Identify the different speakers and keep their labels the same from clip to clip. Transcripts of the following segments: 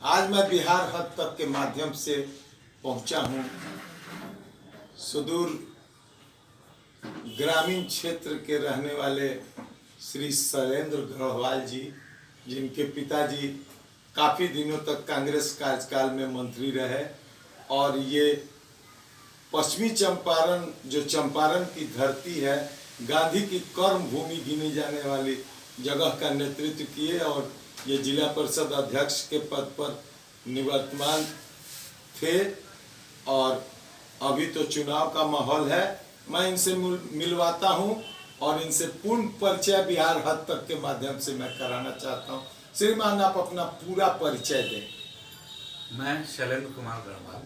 Speaker 1: आज मैं बिहार हद तक के माध्यम से पहुंचा हूं। सुदूर ग्रामीण क्षेत्र के रहने वाले श्री शैलेंद्र ग्रहवाल जी, जिनके पिताजी काफ़ी दिनों तक कांग्रेस कार्यकाल में मंत्री रहे और ये पश्चिमी चंपारण, जो चंपारण की धरती है, गांधी की कर्म भूमि गिनी जाने वाली जगह का नेतृत्व किए और ये जिला परिषद अध्यक्ष के पद पर निवर्तमान थे। और अभी तो चुनाव का माहौल है। मैं इनसे मिलवाता हूं और इनसे पूर्ण परिचय बिहार हद तक के माध्यम से मैं कराना चाहता हूं। श्रीमान, आप अपना पूरा परिचय दें।
Speaker 2: मैं शैलेंद्र कुमार गढ़वाल,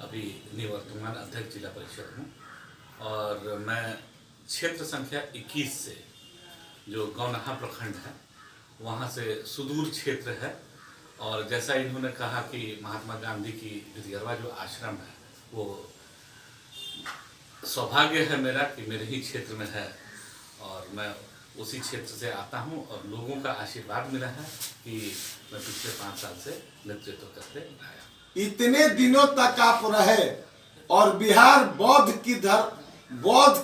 Speaker 2: अभी निवर्तमान अध्यक्ष जिला परिषद हूँ और मैं क्षेत्र संख्या 21 से, जो गौनाहा प्रखंड है, वहाँ से सुदूर क्षेत्र है। और जैसा इन्होंने कहा कि महात्मा गांधी की भितरवा जो आश्रम है, वो सौभाग्य है मेरा कि मेरे ही क्षेत्र में है और मैं उसी क्षेत्र से आता हूँ और लोगों का आशीर्वाद मिला है कि मैं पिछले 5 साल से नेतृत्व करते आया।
Speaker 1: इतने दिनों तक आप रहे और बिहार बौद्ध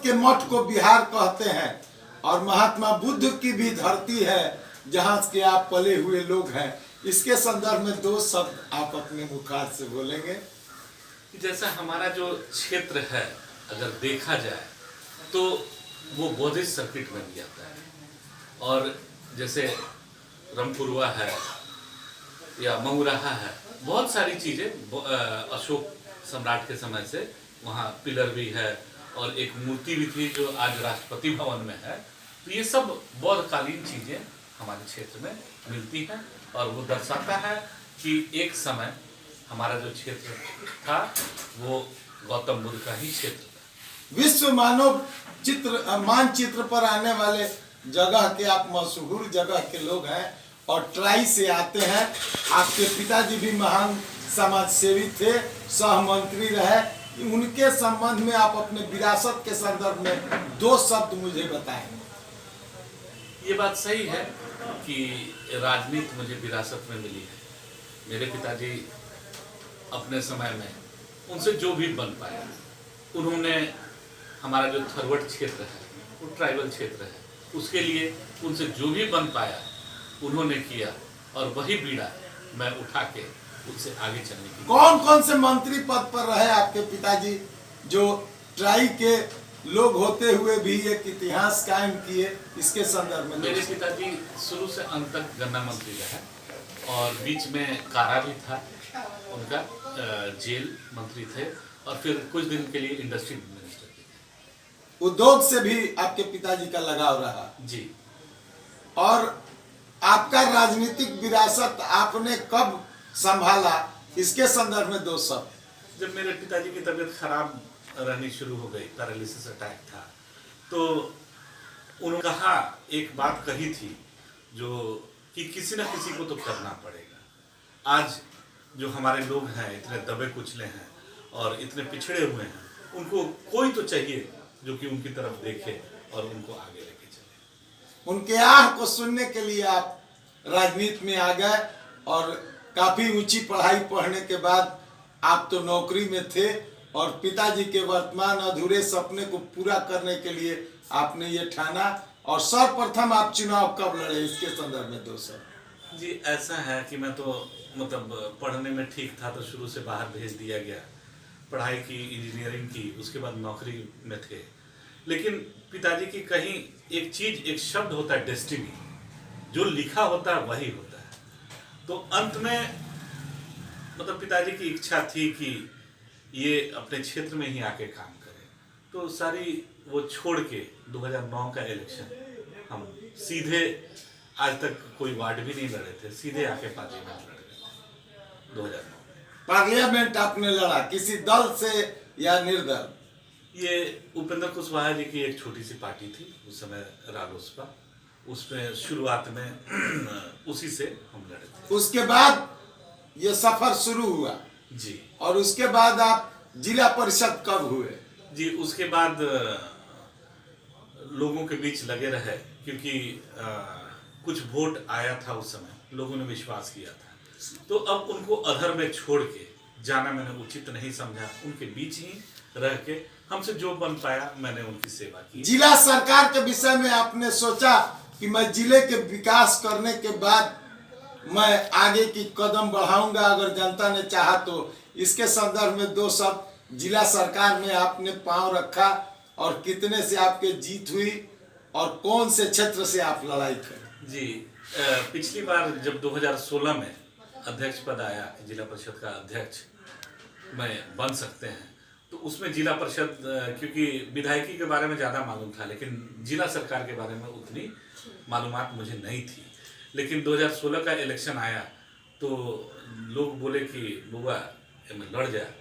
Speaker 1: के मठ को बिहार कहते हैं और महात्मा बुद्ध की भी धरती है जहाँ के आप पले हुए लोग हैं। इसके संदर्भ में 2 शब्द आप अपने मुखार से बोलेंगे।
Speaker 2: जैसा हमारा जो क्षेत्र है, अगर देखा जाए तो वो बौद्धिस्ट सर्किट में भी आता है। और जैसे रमपुरवा है या मऊराहा है, बहुत सारी चीज़ें अशोक सम्राट के समय से वहाँ पिलर भी है और एक मूर्ति भी थी जो आज राष्ट्रपति भवन में है। तो ये सब बौद्धकालीन चीज़ें हमारे क्षेत्र में मिलती हैं और वो दर्शाता है कि एक समय हमारा जो क्षेत्र था वो गौतम बुद्ध का ही क्षेत्र था।
Speaker 1: विश्व मानचित्र पर आने वाले जगह के आप मशहूर जगह के लोग हैं और ट्राई से आते हैं। आपके पिताजी भी महान समाज सेवी थे, सह मंत्री रहे। उनके संबंध में आप अपने विरासत के संदर्भ में 2 शब्द मुझे बताएं।
Speaker 2: ये बात सही है कि राजनीति मुझे विरासत में मिली है। मेरे पिताजी अपने समय में उनसे जो भी बन पाया, उन्होंने हमारा जो थरवट क्षेत्र है, वो ट्राइबल क्षेत्र है, उसके लिए उनसे जो भी बन पाया उन्होंने किया और वही बीड़ा मैं उठा के उससे आगे चलने की।
Speaker 1: कौन कौन से मंत्री पद पर रहे आपके पिताजी, जो ट्राई के लोग होते हुए भी एक इतिहास कायम किए? इसके संदर्भ में
Speaker 2: मेरे पिताजी शुरू से अंत तक गन्ना मंत्री रहे और बीच में कारा भी था उनका, जेल मंत्री थे और फिर कुछ दिन के लिए इंडस्ट्री मिनिस्टर थे।
Speaker 1: उद्योग से भी आपके पिताजी का लगाव रहा
Speaker 2: जी।
Speaker 1: और आपका राजनीतिक विरासत आपने कब संभाला, इसके संदर्भ में 2 शब्द।
Speaker 2: जब मेरे पिताजी की तबीयत खराब रहनी शुरू हो गई, पैरालिसिस अटैक था, तो उन्होंने कहा, एक बात कही थी जो कि किसी न किसी को तो करना पड़ेगा। आज जो हमारे लोग हैं इतने दबे कुचले हैं और इतने पिछड़े हुए हैं, उनको कोई तो चाहिए जो कि उनकी तरफ देखे और उनको आगे लेके चले।
Speaker 1: उनके आह को सुनने के लिए आप राजनीति में आ गए और काफी ऊंची पढ़ाई पढ़ने के बाद आप तो नौकरी में थे और पिताजी के वर्तमान अधूरे सपने को पूरा करने के लिए आपने ये ठाना। और सर्वप्रथम आप चुनाव कब लड़े, इसके संदर्भ में 2 शब्द।
Speaker 2: जी, ऐसा है कि मैं तो मतलब पढ़ने में ठीक था तो शुरू से बाहर भेज दिया गया, पढ़ाई की, इंजीनियरिंग की, उसके बाद नौकरी में थे। लेकिन पिताजी की कहीं एक चीज़, एक शब्द होता है डेस्टिनी, जो लिखा होता है वही होता है। तो अंत में मतलब पिताजी की इच्छा थी कि ये अपने क्षेत्र में ही आके काम करें, तो सारी वो छोड़ के 2009 का इलेक्शन हम सीधे, आज तक कोई वार्ड भी नहीं लड़े थे, सीधे आके पार्लियामेंट लड़ गए थे 2009 में।
Speaker 1: पार्लियामेंट आपने लड़ा किसी दल से या निर्दल?
Speaker 2: ये उपेंद्र कुशवाहा जी की एक छोटी सी पार्टी थी उस समय, रालोसपा, उसमें शुरुआत में उसी से हम लड़े थे।
Speaker 1: उसके बाद ये सफर शुरू हुआ
Speaker 2: जी।
Speaker 1: और उसके बाद आप जिला परिषद कब हुए?
Speaker 2: जी, उसके बाद लोगों के बीच लगे रहे, क्योंकि कुछ वोट आया था उस समय, लोगों ने विश्वास किया था तो अब उनको अधर में छोड़ के जाना मैंने उचित नहीं समझा। उनके बीच ही रह के हमसे जो बन पाया मैंने उनकी सेवा की।
Speaker 1: जिला सरकार के विषय में आपने सोचा कि मैं जिले के विकास करने के बाद मैं आगे की कदम बढ़ाऊंगा अगर जनता ने चाहा तो? इसके संदर्भ में दो शब्द, जिला सरकार में आपने पांव रखा और कितने से आपके जीत हुई और कौन से क्षेत्र से आप लड़ाई करें?
Speaker 2: जी, पिछली बार जब 2016 में अध्यक्ष पद आया, जिला परिषद का अध्यक्ष में बन सकते हैं, तो उसमें जिला परिषद, क्योंकि विधायकी के बारे में ज़्यादा मालूम था लेकिन जिला सरकार के बारे में उतनी मालूमात मुझे नहीं थी। लेकिन 2016 का इलेक्शन आया तो लोग बोले कि बुआ में लड़ जाए,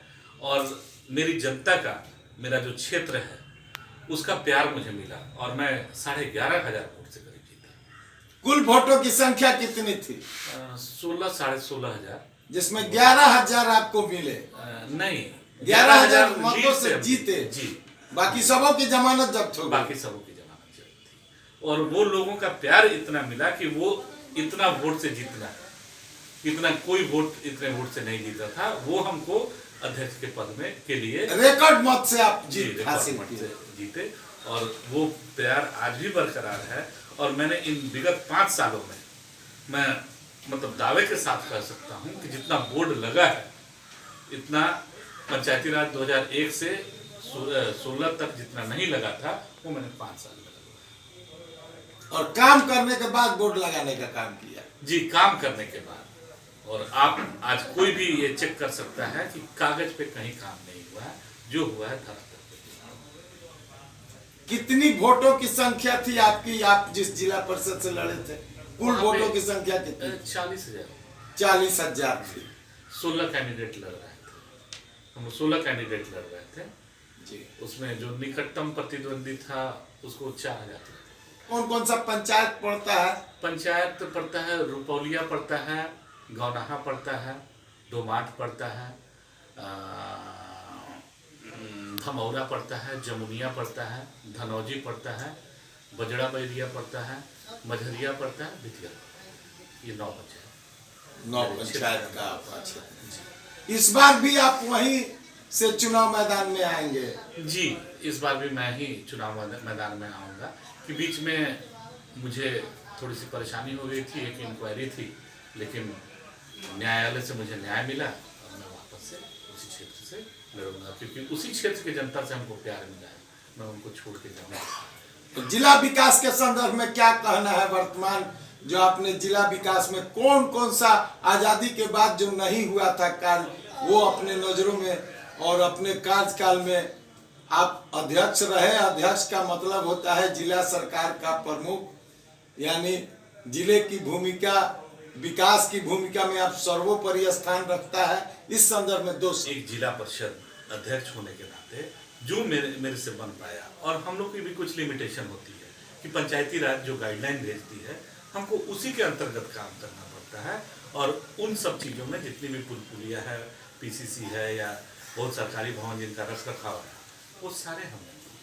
Speaker 2: और मेरी जनता का, मेरा जो क्षेत्र है उसका प्यार मुझे मिला और मैं 11,500 वोट से करीब जीता।
Speaker 1: कुल वोटों की संख्या कितनी थी?
Speaker 2: 16 साढ़े 16,000,
Speaker 1: जिसमें 11,000 आपको मिले।
Speaker 2: नहीं,
Speaker 1: 11,000 मतों से
Speaker 2: हम
Speaker 1: जीते
Speaker 2: जी।
Speaker 1: बाकी सबों की जमानत जब्त हो गई।
Speaker 2: बाकी सबों की जमानत जब्त थी और वो लोगों का प्यार इतना मिला कि वो इतना वोट से जीतना, इतना कोई वोट इतने वोट से नहीं जीता था, वो हमको अध्यक्ष के पद में के लिए
Speaker 1: रिकॉर्ड मत से आप
Speaker 2: जीत
Speaker 1: हासिल
Speaker 2: मत
Speaker 1: किए।
Speaker 2: से जीते और वो प्यार आज भी बरकरार है। और मैंने इन विगत 5 सालों में मैं मतलब दावे के साथ कह सकता हूँ कि जितना बोर्ड लगा है इतना पंचायती राज 2001 से 16 तक जितना नहीं लगा था वो मैंने 5 साल में लगाया।
Speaker 1: और काम करने के बाद बोर्ड लगाने का काम किया।
Speaker 2: जी, काम करने के बाद। और आप आज कोई भी ये चेक कर सकता है कि कागज पे कहीं काम नहीं हुआ है, जो हुआ है धरातल पे।
Speaker 1: कितनी वोटों की संख्या थी आपकी, आप जिस जिला परिषद से लड़े थे? कुल वोटों की संख्या कितनी?
Speaker 2: 40,000।
Speaker 1: 40,000 थी।
Speaker 2: 16 कैंडिडेट लड़ रहे थे, हम 16 कैंडिडेट लड़ रहे थे
Speaker 1: जी।
Speaker 2: उसमें जो निकटतम प्रतिद्वंदी था उसको 4,000।
Speaker 1: कौन कौन सा पंचायत पड़ता है?
Speaker 2: पंचायत पड़ता है, रुपौलिया पड़ता है, गौनाहा पड़ता है, डोमाट पड़ता है, धमौरा पड़ता है, जमुनिया पड़ता है, धनौजी पड़ता है, बजड़ा बैरिया पड़ता है, मझरिया पड़ता है, बितिया पड़ता है। ये 9 पंचायत,
Speaker 1: 9 पंचायत का आपका क्षेत्र। इस बार भी आप वहीं से चुनाव मैदान में आएंगे?
Speaker 2: जी, इस बार भी मैं ही चुनाव मैदान में आऊँगा कि बीच में मुझे थोड़ी सी परेशानी हो गई थी, एक इंक्वायरी थी, लेकिन न्यायालय से मुझे न्याय मिला और मैं वापस से उसी क्षेत्र से लड़ूंगा, क्योंकि उसी क्षेत्र की जनता से हमको प्यार मिला है, मैं उनको छोड़ के जाऊँगा।
Speaker 1: तो जिला विकास के संदर्भ में क्या कहना है? वर्तमान जो आपने जिला विकास में कौन कौन सा आजादी के बाद जो नहीं हुआ था कार्य, वो अपने नजरों में और अपने कार्यकाल में आप अध्यक्ष रहे? अध्यक्ष का मतलब होता है जिला सरकार का प्रमुख, यानी जिले की भूमिका, विकास की भूमिका में आप सर्वोपरि स्थान रखता है। इस संदर्भ में
Speaker 2: एक जिला परिषद अध्यक्ष होने के नाते जो मेरे से बन पाया, और हम लोग की भी कुछ लिमिटेशन होती है कि पंचायती राज जो गाइडलाइन भेजती है हमको उसी के अंतर्गत काम करना पड़ता है, और उन सब चीज़ों में जितनी भी पुल पुलिया है, पीसीसी है या बहुत सरकारी भवन जिनका रख रखाव है, वो सारे हम।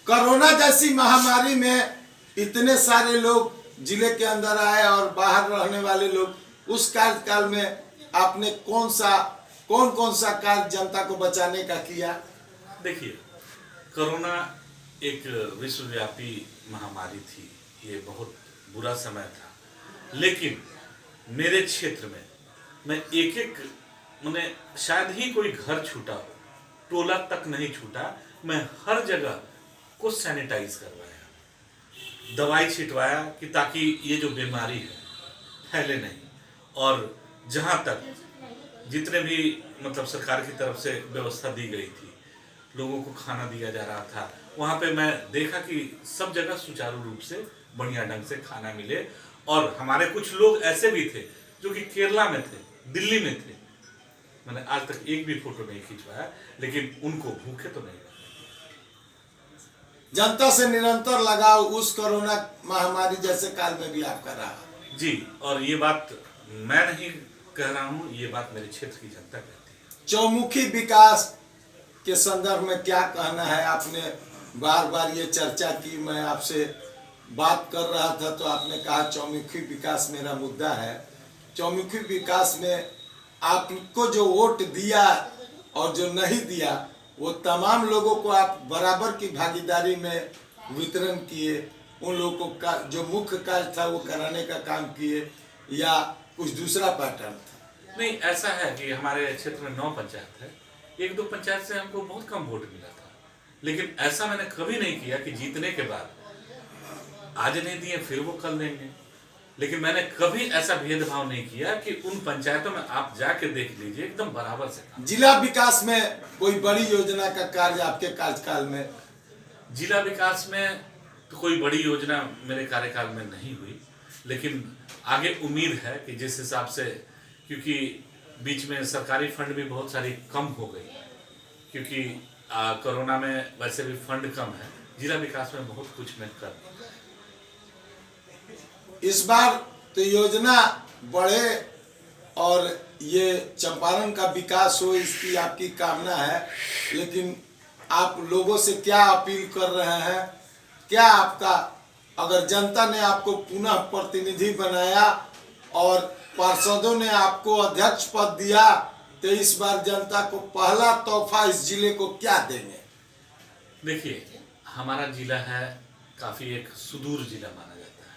Speaker 1: कोरोना जैसी महामारी में इतने सारे लोग जिले के अंदर आए और बाहर रहने वाले लोग, उस कार्यकाल में आपने कौन कौन सा कार्य जनता को बचाने का किया?
Speaker 2: देखिए, कोरोना एक विश्वव्यापी महामारी थी, ये बहुत बुरा समय था, लेकिन मेरे क्षेत्र में मैं एक मैंने शायद ही कोई घर छूटा हो, टोला तक नहीं छूटा, मैं हर जगह को सैनिटाइज करवाया, दवाई छिटवाया कि ताकि ये जो बीमारी है फैले नहीं। और जहाँ तक जितने भी मतलब सरकार की तरफ से व्यवस्था दी गई थी, लोगों को खाना दिया जा रहा था, वहाँ पे मैं देखा कि सब जगह सुचारू रूप से बढ़िया ढंग से खाना मिले। और हमारे कुछ लोग ऐसे भी थे जो कि केरला में थे, दिल्ली में थे, मैंने आज तक एक भी फोटो नहीं खिंचवाया, लेकिन उनको भूखे तो नहीं।
Speaker 1: जनता से निरंतर लगाव उस कोरोना महामारी जैसे काल में भी आपका रहा।
Speaker 2: जी, और ये बात मैं नहीं कह रहा हूँ, ये बात मेरे क्षेत्र की जनता कहती है।
Speaker 1: चौमुखी विकास के संदर्भ में क्या कहना है? आपने बार बार ये चर्चा की, मैं आपसे बात कर रहा था तो आपने कहा चौमुखी विकास मेरा मुद्दा है। चौमुखी विकास में आपको जो वोट दिया और जो नहीं दिया, वो तमाम लोगों को आप बराबर की भागीदारी में वितरण किए, उन लोगों को जो मुख्य कार्य था वो कराने का काम किए, या कुछ दूसरा पैटर्न था?
Speaker 2: नहीं, ऐसा है कि हमारे क्षेत्र में 9 पंचायत है, 1-2 पंचायत से हमको बहुत कम वोट मिला था, लेकिन ऐसा मैंने कभी नहीं किया कि जीतने के बाद आज नहीं दिए फिर वो कल देंगे। लेकिन मैंने कभी ऐसा भेदभाव नहीं किया कि उन पंचायतों में आप जाके देख लीजिए, एकदम बराबर से काम।
Speaker 1: जिला विकास में कोई बड़ी योजना का कार्य आपके कार्यकाल में?
Speaker 2: जिला विकास में तो कोई बड़ी योजना मेरे कार्यकाल में नहीं हुई, लेकिन आगे उम्मीद है कि जिस हिसाब से, क्योंकि बीच में सरकारी फंड भी बहुत सारी कम हो गई, क्योंकि कोरोना में वैसे भी फंड कम है, जिला विकास में बहुत कुछ मैं कर।
Speaker 1: इस बार तो योजना बढ़े और ये चंपारण का विकास हो, इसकी आपकी कामना है, लेकिन आप लोगों से क्या अपील कर रहे हैं? क्या आपका, अगर जनता ने आपको पुनः प्रतिनिधि बनाया और पार्षदों ने आपको अध्यक्ष पद दिया, तो इस बार जनता को पहला तोहफा इस जिले को क्या देंगे?
Speaker 2: देखिए, हमारा जिला है काफ़ी एक सुदूर जिला माना जाता है,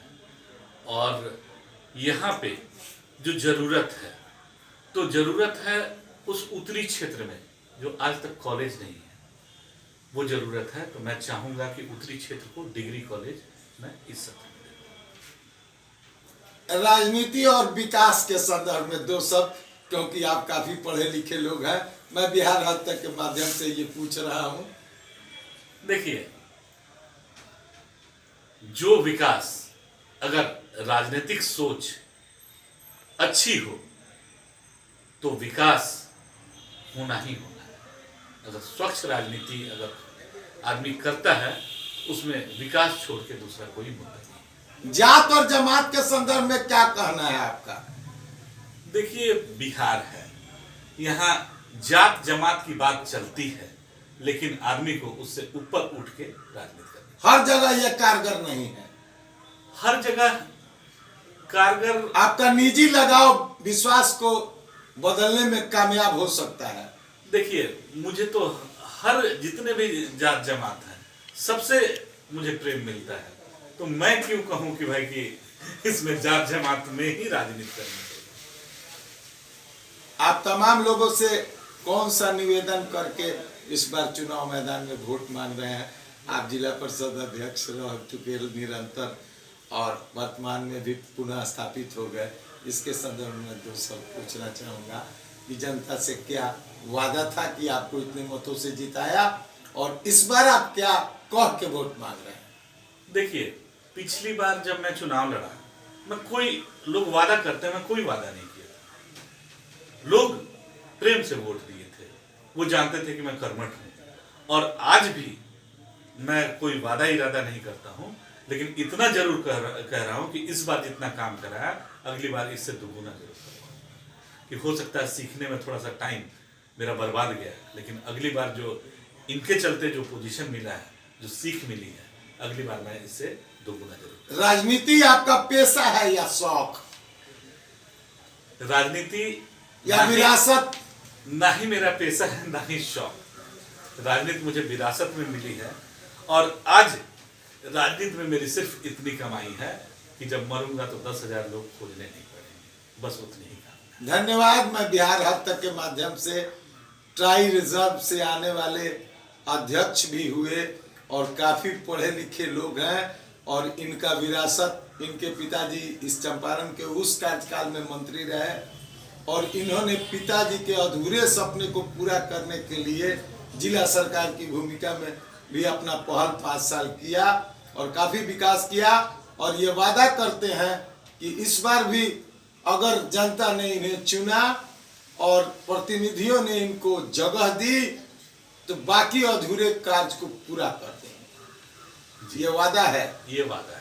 Speaker 2: और यहाँ पे जो ज़रूरत है, तो ज़रूरत है उस उत्तरी क्षेत्र में जो आज तक कॉलेज नहीं है, वो ज़रूरत है। तो मैं चाहूँगा कि उत्तरी क्षेत्र को डिग्री कॉलेज मैं इस सत्र में।
Speaker 1: राजनीति और विकास के संदर्भ में दो शब्द, क्योंकि आप काफी पढ़े लिखे लोग हैं, मैं बिहार हद तक के माध्यम से ये पूछ रहा हूं।
Speaker 2: देखिए, जो विकास, अगर राजनीतिक सोच अच्छी हो तो विकास होना ही होना है। अगर स्वच्छ राजनीति अगर आदमी करता है, उसमें विकास छोड़ के दूसरा कोई मुद्दा नहीं।
Speaker 1: जात और जमात के संदर्भ में क्या कहना है आपका?
Speaker 2: देखिए, बिहार है, यहाँ जात जमात की बात चलती है, लेकिन आदमी को उससे ऊपर उठ के राजनीति करनी।
Speaker 1: हर जगह यह कारगर नहीं है।
Speaker 2: हर जगह कारगर।
Speaker 1: आपका निजी लगाव विश्वास को बदलने में कामयाब हो सकता है।
Speaker 2: देखिए, मुझे तो हर जितने भी जात जमात हैं, सबसे मुझे प्रेम मिलता है, तो मैं क्यों कहूं कि भाई कि इसमें जात जमात में ही राजनीति करनी चाहिए।
Speaker 1: आप तमाम लोगों से कौन सा निवेदन करके इस बार चुनाव मैदान में वोट मांग रहे हैं? आप जिला परिषद अध्यक्ष रह चुके निरंतर और वर्तमान में भी पुनः स्थापित हो गए, इसके संदर्भ में दो सब पूछना चाहूँगा कि जनता से क्या वादा था कि आपको इतने मतों से जिताया, और इस बार आप क्या कह के वोट मांग रहे हैं?
Speaker 2: देखिए, पिछली बार जब मैं चुनाव लड़ा, मैं कोई, लोग वादा करते हैं, मैं कोई वादा नहीं किया। लोग प्रेम से वोट दिए थे, वो जानते थे कि मैं कर्मठ हूँ, और आज भी मैं कोई वादा इरादा नहीं करता हूँ, लेकिन इतना जरूर कह रहा हूँ कि इस बार जितना काम करा है, अगली बार इससे दुगुना जरूर करूँगा। कि हो सकता है सीखने में थोड़ा सा टाइम मेरा बर्बाद गया है, लेकिन अगली बार जो इनके चलते जो पोजीशन मिला है, जो सीख मिली है, अगली बार मैं इससे दुगुना जरूर।
Speaker 1: राजनीति आपका पेशा है या शौक?
Speaker 2: राजनीति
Speaker 1: या विरासत?
Speaker 2: ना ही मेरा पेशा है, ना ही शौक। राजनीति मुझे विरासत में मिली है, और आज राजनीति में मेरी सिर्फ इतनी कमाई है कि जब मरूंगा तो 10,000 लोग खोजने नहीं पड़ेंगे, बस उतनी ही काम।
Speaker 1: धन्यवाद। मैं बिहार हद तक के माध्यम से ट्राई रिजर्व से आने वाले अध्यक्ष भी हुए और काफी पढ़े लिखे लोग हैं, और इनका विरासत, इनके पिताजी इस चंपारण के उस कार्यकाल में मंत्री रहे, और इन्होंने पिताजी के अधूरे सपने को पूरा करने के लिए जिला सरकार की भूमिका में भी अपना पहल 5 साल किया और काफी विकास किया, और ये वादा करते हैं कि इस बार भी अगर जनता ने इन्हें चुना और प्रतिनिधियों ने इनको जगह दी, तो बाकी अधूरे कार्य को पूरा कर देंगे। ये वादा है।
Speaker 2: ये वादा